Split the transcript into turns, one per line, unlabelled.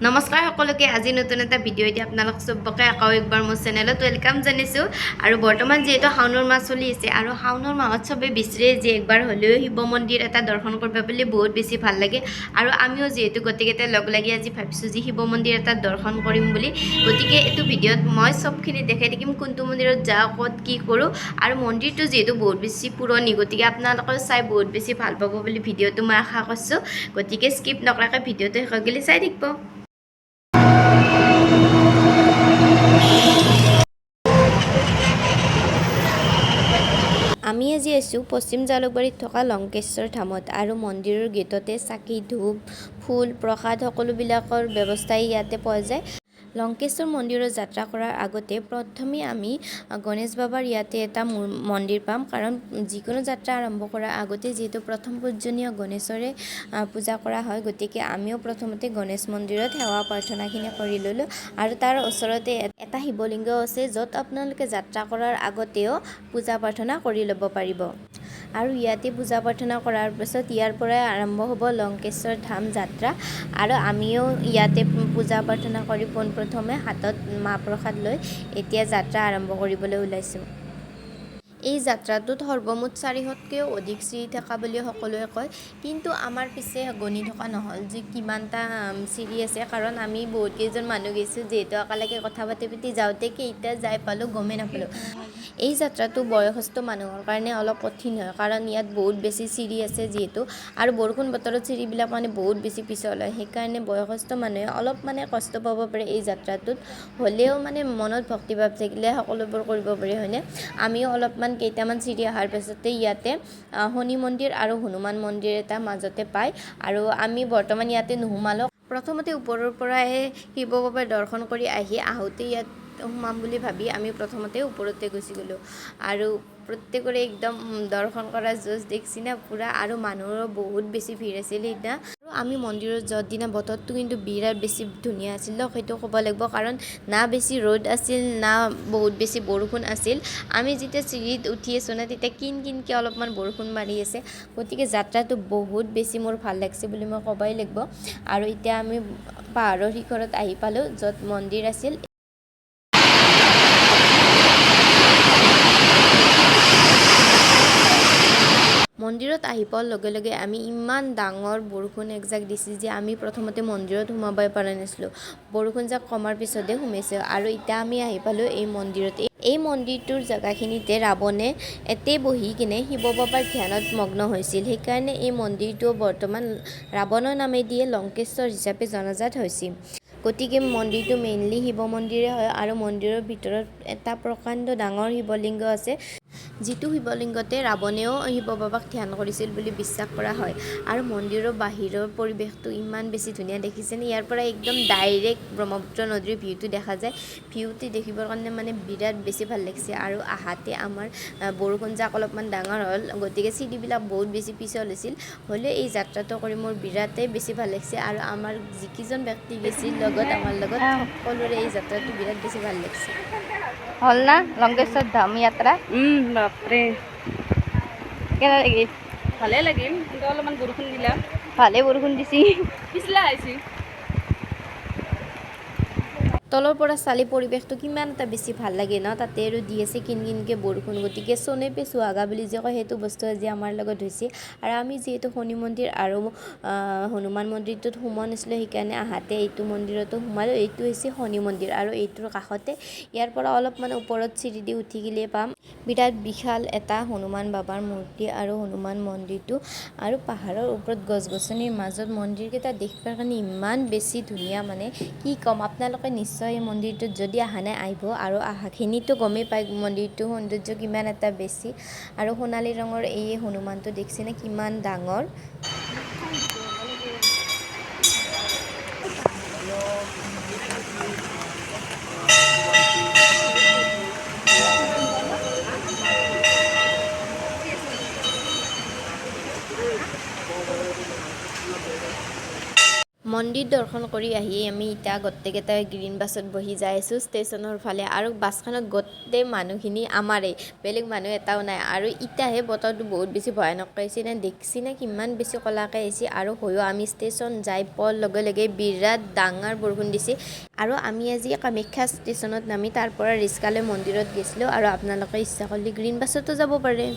নমস্কাৰ সকলোকে আজি নতুন এটা ভিডিঅ' এতিয়া আপোনালোক সবকে আকৌ একবাৰ মোৰ চেনেলত ওয়েলকাম জানিছোঁ আৰু বৰ্তমান যেহেতু শাওনৰ মাহ চলি আছে আৰু শাওনৰ মাহত সবে বিচাৰে যে একবাৰ হ'লেও শিৱ মন্দিৰ এটা দৰ্শন কৰিব বুলি বহুত বেছি ভাল লাগে আৰু আমিও যেহেতু গোটেইকেইটা লগ লাগি আজি ভাবিছোঁ যে শিৱ মন্দিৰ এটা দৰ্শন কৰিম বুলি গতিকে এইটো ভিডিঅ'ত মই সবখিনি দেখাই থাকিম কোনটো মন্দিৰত যাওঁ ক'ত কি কৰোঁ আৰু মন্দিৰটো যেহেতু বহুত বেছি পুৰণি গতিকে আপোনালোকে চাই বহুত বেছি ভাল পাব বুলি ভিডিঅ'টো মই আশা কৰিছোঁ গতিকে স্কিপ নকৰাকৈ ভিডিঅ'টো শেষ গ'লে চাই থাকিব। আমি আজি আছোঁ পশ্চিম জালুকবাৰীত থকা লংকেশ্বৰ ধামত আৰু মন্দিৰৰ গেটতে চাকি ধূপ ফুল প্ৰসাদ সকলোবিলাকৰ ব্যৱস্থাই ইয়াতে পোৱা যায়। লংকেশ্বৰ মন্দিৰত যাত্ৰা কৰাৰ আগতে প্ৰথমে আমি গণেশ বাবাৰ ইয়াতে এটা মন্দিৰ পাম কাৰণ যিকোনো যাত্ৰা আৰম্ভ কৰাৰ আগতে যিহেতু প্ৰথম পূজনীয় গণেশৰে পূজা কৰা হয় গতিকে আমিও প্ৰথমতে গণেশ মন্দিৰত সেৱা প্ৰাৰ্থনাখিনি কৰি ল'লোঁ আৰু তাৰ ওচৰতে এটা শিৱলিংগ আছে য'ত আপোনালোকে যাত্ৰা কৰাৰ আগতেও পূজা প্ৰাৰ্থনা কৰি ল'ব পাৰিব আৰু ইয়াতে পূজা প্ৰাৰ্থনা কৰাৰ পিছত ইয়াৰ পৰাই আৰম্ভ হ'ব লংকেশ্বৰ ধাম যাত্ৰা আৰু আমিও ইয়াতে পূজা প্ৰাৰ্থনা কৰি পোনপ্ৰথমে হাতত মাহ প্ৰসাদ লৈ এতিয়া যাত্ৰা আৰম্ভ কৰিবলৈ ওলাইছোঁ। এই যাত্ৰাটোত সৰ্বমুঠ 400তকৈও অধিক চিৰি থকা বুলি সকলোৱে কয় কিন্তু আমাৰ পিছে গণি থকা নহ'ল যে কিমানটা চিৰি আছে কাৰণ আমি বহুত কেইজন মানুহ গৈছোঁ যিহেতু একেলগে কথা পাতি পাতি যাওঁতে কেইটা যাই পালোঁ গমেই নাপালোঁ। এই যাত্ৰাটো বয়সস্থ মানুহৰ কাৰণে অলপ কঠিন হয় কাৰণ ইয়াত বহুত বেছি চিৰি আছে যিহেতু আৰু বৰষুণ বতৰত চিৰিবিলাক মানে বহুত বেছি পিছল হয় সেইকাৰণে বয়সস্থ মানুহে অলপ মানে কষ্ট পাব পাৰে এই যাত্ৰাটোত হ'লেও মানে মনত ভক্তিভাৱ থাকিলে সকলোবোৰ কৰিব পাৰি হয়নে। আমিও অলপমান কেইটামান চিৰি অহাৰ পাছতে ইয়াতে শনি মন্দিৰ আৰু হনুমান মন্দিৰ এটা মাজতে পায় আৰু আমি বৰ্তমান ইয়াতে নোসোমালোঁ। প্ৰথমতে ওপৰৰ পৰাই শিৱ বাবাৰ দৰ্শন কৰি আহোঁতে ইয়াত সোমাম বুলি ভাবি আমি প্ৰথমতে ওপৰতে গুচি গ'লোঁ আৰু প্ৰত্যেকৰে একদম দৰ্শন কৰা জোচ দেখছি না পুৰা আৰু মানুহৰো বহুত বেছি ভিৰ আছিল সেইদিনা আৰু আমি মন্দিৰত যোৱাৰ দিনা বতৰটো কিন্তু বিৰাট বেছি ধুনীয়া আছিল সেইটো ক'ব লাগিব কাৰণ না বেছি ৰ'দ আছিল না বহুত বেছি বৰষুণ আছিল। আমি যেতিয়া চিৰিত উঠি আছোঁ না তেতিয়া কিনকৈ অলপমান বৰষুণ মাৰি আছে গতিকে যাত্ৰাটো বহুত বেছি মোৰ ভাল লাগিছে বুলি মই ক'বই লাগিব আৰু এতিয়া আমি পাহাৰৰ শিখৰত আহি পালোঁ য'ত মন্দিৰ আছিল। মন্দিৰত আহি পোৱাৰ লগে লগে আমি ইমান ডাঙৰ বৰষুণ একজাক দিছিল যে আমি প্ৰথমতে মন্দিৰত সোমাবই পৰা নাছিলোঁ। বৰষুণ যাক কমাৰ পিছতে সোমাইছোঁ আৰু এতিয়া আমি আহি পালোঁ এই মন্দিৰত। এই মন্দিৰটোৰ জেগাখিনিতে ৰাৱণে এতে বহি কিনে শিৱ বাবাৰ ধ্যানত মগ্ন হৈছিল সেইকাৰণে এই মন্দিৰটো বৰ্তমান ৰাৱণৰ নামেদিয়ে লংকেশ্বৰ হিচাপে জনাজাত হৈছিল। গতিকে মন্দিৰটো মেইনলি শিৱ মন্দিৰে হয় আৰু মন্দিৰৰ ভিতৰত এটা প্ৰকাণ্ড ডাঙৰ শিৱলিংগ আছে যিটো শিৱলিংগতে ৰাৱণেও শিৱ বাবাক ধ্যান কৰিছিল বুলি বিশ্বাস কৰা হয় আৰু মন্দিৰৰ বাহিৰৰ পৰিৱেশটো ইমান বেছি ধুনীয়া দেখিছেনে। ইয়াৰ পৰা একদম ডাইৰেক্ট ব্ৰহ্মপুত্ৰ নদীৰ ভিউটো দেখা যায়। ভিউটো দেখিবৰ কাৰণে মানে বিৰাট বেছি ভাল লাগিছে আৰু আহাতে আমাৰ বৰষুণ যাক অলপমান ডাঙৰ হ'ল গতিকে চিৰিবিলাক বহুত বেছি পিছল হৈছিল হ'লেও এই যাত্ৰাটো কৰি মোৰ বিৰাটেই বেছি ভাল লাগিছে আৰু আমাৰ যিকেইজন ব্যক্তি গৈছিল লগত আমাৰ লগত সকলোৰে এই যাত্ৰাটো বিৰাট বেছি ভাল লাগিছে।
হল না লংকেশ্বৰ ধাম যাত্ৰা
বাপৰে
কেনে লাগিল?
ভালে লাগিল কিন্তু অলপমান বৰষুণ দিলা
ভালে বৰষুণ দিছি
পিছলা আহিছে। তলৰ পৰা চালি পৰিৱেশটো কিমান এটা বেছি ভাল লাগে ন তাতে আৰু দি আছে কিনকৈ বৰষুণ গতিকে চনে পে চুহাগা বুলি যে কয় সেইটো বস্তু আজি আমাৰ লগত হৈছে আৰু আমি যিহেতু শনি মন্দিৰ আৰু হনুমান মন্দিৰটোত সোমোৱা নাছিলোঁ সেইকাৰণে আহাতে এইটো মন্দিৰতো সোমালোঁ। এইটো হৈছে শনি মন্দিৰ আৰু এইটোৰ কাষতে ইয়াৰ পৰা অলপমান ওপৰত চিৰি দি উঠি গ'লে পাম বিৰাট বিশাল এটা হনুমান বাবাৰ মূৰ্তি আৰু হনুমান মন্দিৰটো আৰু পাহাৰৰ ওপৰত গছ গছনিৰ মাজত মন্দিৰকেইটা দেখিবৰ কাৰণে ইমান বেছি ধুনীয়া মানে কি ক'ম। আপোনালোকে নিশ্চয় এই মন্দিৰটোত যদি অহা নাই আহিব আৰু আহাখিনিতো গমেই পায় মন্দিৰটোৰ সৌন্দৰ্য কিমান এটা বেছি আৰু সোণালী ৰঙৰ এই হনুমানটো দেখিছেনে কিমান ডাঙৰ। মন্দিৰ দৰ্শন কৰি আহি আমি এতিয়া গোটেইকেইটাই গ্ৰীণ বাছত বহি যাই আছোঁ ষ্টেচনৰ ফালে আৰু বাছখনত গোটেই মানুহখিনি আমাৰেই, বেলেগ মানুহ এটাও নাই। আৰু ইতিয়াহে বতৰটো বহুত বেছি ভয়ানক আহিছে নে দেখছি নে কিমান বেছি ক'লাকৈ আহিছে আৰু হৈও আমি ষ্টেচন যাই পোৱাৰ লগে লগে বিৰাট ডাঙৰ বৰষুণ দিছে। আৰু আমি আজি কামাখ্যা ষ্টেচনত নামি তাৰ পৰা ৰিক্সালৈ মন্দিৰত গৈছিলোঁ আৰু আপোনালোকে ইচ্ছা কৰিলে গ্ৰীণ বাছতো যাব পাৰে।